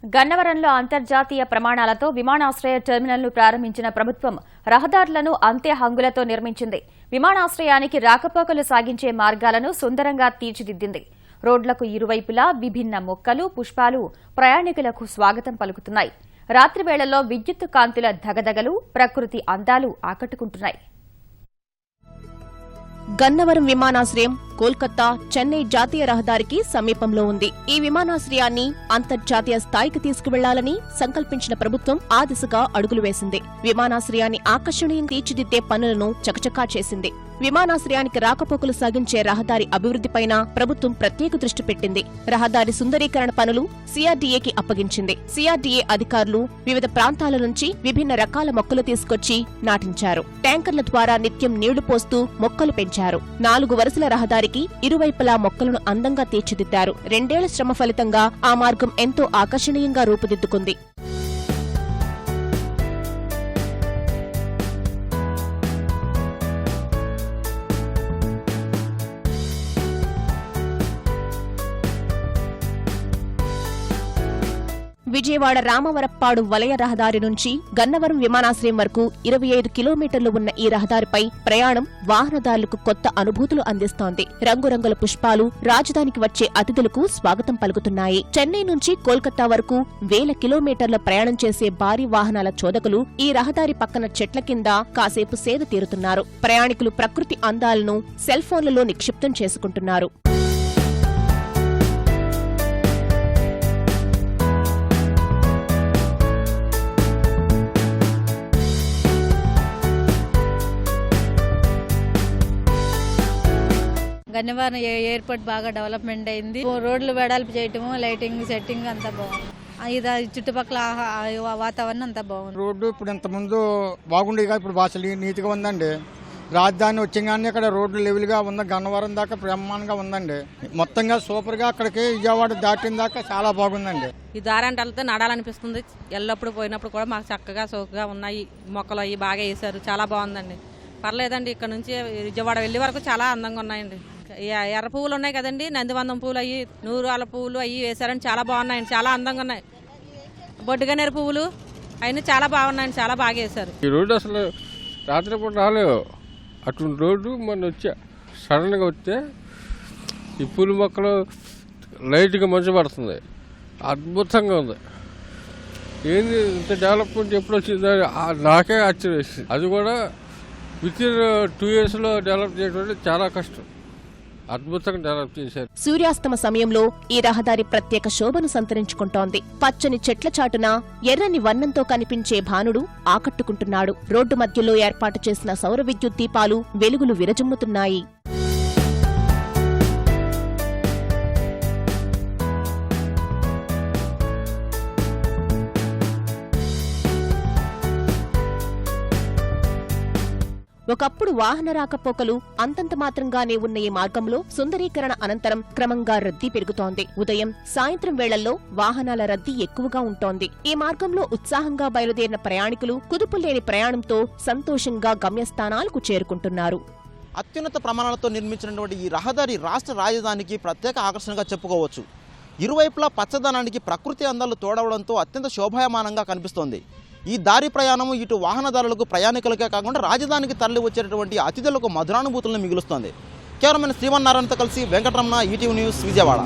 గన్నవరంలో అంతర్జాతీయ ప్రమాణాలతో విమానాశ్రయ టెర్మినల్ను ప్రారంభించిన ప్రభుత్వం రహదారులను అంతే హంగులతో నిర్మించింది. విమానాశ్రయానికి రాకపోకలు సాగించే మార్గాలను సుందరంగా తీర్చిదిద్దింది. రోడ్లకు ఇరువైపులా విభిన్న మొక్కలు, పుష్పాలు ప్రయాణికులకు స్వాగతం పలుకుతున్నాయి. రాత్రి వేళల్లో విద్యుత్ కాంతుల ధగధగలు, ప్రకృతి అందాలు ఆకట్టుకుంటున్నాయి. గన్నవరం విమానాశ్రయం కోల్కతా, చెన్నై జాతీయ రహదారికి సమీపంలో ఉంది. ఈ విమానాశ్రయాన్ని అంతర్జాతీయ స్థాయికి తీసుకువెళ్లాలని సంకల్పించిన ప్రభుత్వం ఆ దిశగా అడుగులు వేసింది. విమానాశ్రయాన్ని ఆకర్షణీయం తీర్చిదిద్దే పనులను చకచకా చేసింది. విమానాశ్రయానికి రాకపోకలు సాగించే రహదారి అభివృద్ధిపైన ప్రభుత్వం ప్రత్యేక దృష్టి పెట్టింది. రహదారి సుందరీకరణ పనులు సిఆర్డీఏకి అప్పగించింది. సిఆర్డీఏ అధికారులు వివిధ ప్రాంతాల నుంచి విభిన్న రకాల మొక్కలు తీసుకొచ్చి నాటించారు. ట్యాంకర్ల ద్వారా నిత్యం నీళ్లు పోస్తూ మొక్కలు పెంచారు. 4 వరుసల రహదారికి ఇరువైపులా మొక్కలను అందంగా తీర్చిదిద్దారు. 2 ఏళ్ల శ్రమ ఫలితంగా ఆ మార్గం ఎంతో ఆకర్షణీయంగా రూపుదిద్దుకుంది. విజయవాడ రామవరప్పాడు వలయ రహదారి నుంచి గన్నవరం విమానాశ్రయం వరకు 25 కిలోమీటర్లు ఉన్న ఈ రహదారిపై ప్రయాణం వాహనదారులకు కొత్త అనుభూతులు అందిస్తోంది. రంగురంగుల పుష్పాలు రాజధానికి వచ్చే అతిథులకు స్వాగతం పలుకుతున్నాయి. చెన్నై నుంచి కోల్కతా వరకు 1000 కిలోమీటర్ల ప్రయాణం చేసే భారీ వాహనాల చోదకులు ఈ రహదారి పక్కన చెట్ల కింద కాసేపు సేద తీరుతున్నారు. ప్రయాణికులు ప్రకృతి అందాలను సెల్ ఫోన్లలో నిక్షిప్తం చేసుకుంటున్నారు. గన్నవరం ఎయిర్పోర్ట్ బాగా డెవలప్మెంట్ అయింది. రోడ్లు వెడల్పు చేయటము, లైటింగ్ సెట్టింగ్ అంతా బాగుంది. ఇది చుట్టుపక్కల వాతావరణం అంతా బాగుంది. రోడ్డు ఇప్పుడు ఇంత ముందు బాగుండేది, ఇప్పుడు బాగా నీట్గా ఉందండి. రాజధాని వచ్చాగానే ఇక్కడ రోడ్లు లెవెల్గా ఉంది. గన్నవరం దాకా బ్రహ్మాండంగా ఉందండి. మొత్తంగా సూపర్గా అక్కడికి విజయవాడ దాటిన దాకా చాలా బాగుందండి. ఈ దారంటలతో నడాలనిపిస్తుంది. ఎల్లప్పుడు పోయినప్పుడు కూడా మాకు చక్కగా సోకుగా ఉన్నాయి. మొక్కలు అవి బాగా వేశారు, చాలా బాగుందండి. పర్లేదండి, ఇక్కడ నుంచి విజయవాడ వెళ్ళే వరకు చాలా అందంగా ఉన్నాయండి. ఎర్ర పువ్వులు ఉన్నాయి కదండి, నందివందం పువ్వులు అవి, నూరాల పువ్వులు అవి వేశారని చాలా బాగున్నాయండి. చాలా అందంగా ఉన్నాయి. బొడ్డుగన్నేరు పువ్వులు అవన్నీ చాలా బాగున్నాయండి. చాలా బాగా వేశారు. ఈ రోడ్డు అసలు రాత్రిపూట రాలేవు, అటువంటి రోడ్డు మొన్న వచ్చా సడన్గా వస్తే ఈ పూల మొక్కలు లైట్గా మంచు పడుతుంది. అద్భుతంగా ఉంది. ఏంది ఇంత డెవలప్మెంట్ ఎప్పుడు వచ్చింది నాకే ఆశ్చర్యం వేసింది. అది కూడా వితిన్ 2 yearsలో డెవలప్ చేయడం చాలా కష్టం. అద్భుతంగా డెవలప్ చేశారు. సూర్యాస్తమ సమయంలో ఈ రహదారి ప్రత్యేక శోభను సంతరించుకుంటోంది. పచ్చని చెట్ల చాటున ఎర్రని వర్ణంతో కనిపించే భానుడు ఆకట్టుకుంటున్నాడు. రోడ్డు మధ్యలో ఏర్పాటు చేసిన సౌర విద్యుత్ దీపాలు వెలుగులు విరజిమ్ముతున్నాయి. ఒకప్పుడు వాహన రాకపోకలు అంతంత మాత్రంగానే ఉన్న ఈ మార్గంలో సుందరీకరణ అనంతరం క్రమంగా రద్దీ పెరుగుతోంది. ఉదయం, సాయంత్రం వేళల్లో వాహనాల రద్దీ ఎక్కువగా ఉంటోంది. ఈ మార్గంలో ఉత్సాహంగా బయలుదేరిన ప్రయాణికులు కుదుపులేని ప్రయాణంతో సంతోషంగా గమ్యస్థానాలకు చేరుకుంటున్నారు. అత్యున్నత ప్రమాణాలతో నిర్మించినటువంటి ఈ రహదారి రాష్ట్ర రాజధానికి ప్రత్యేక ఆకర్షణగా చెప్పుకోవచ్చు. ఇరువైపులా పచ్చదనానికి ప్రకృతి అందాలు తోడవడంతో అత్యంత శోభాయమానంగా కనిపిస్తోంది. ఈ దారి ప్రయాణం ఇటు వాహనదారులకు, ప్రయాణికులకే కాకుండా రాజధానికి తరలి వచ్చేటటువంటి అతిథులకు మధురానుభూతులను మిగులుస్తోంది. కెమెరామెన్ శ్రీమన్నారాయణతో కలిసి వెంకటరమణ, ఈటీవీ న్యూస్, విజయవాడ.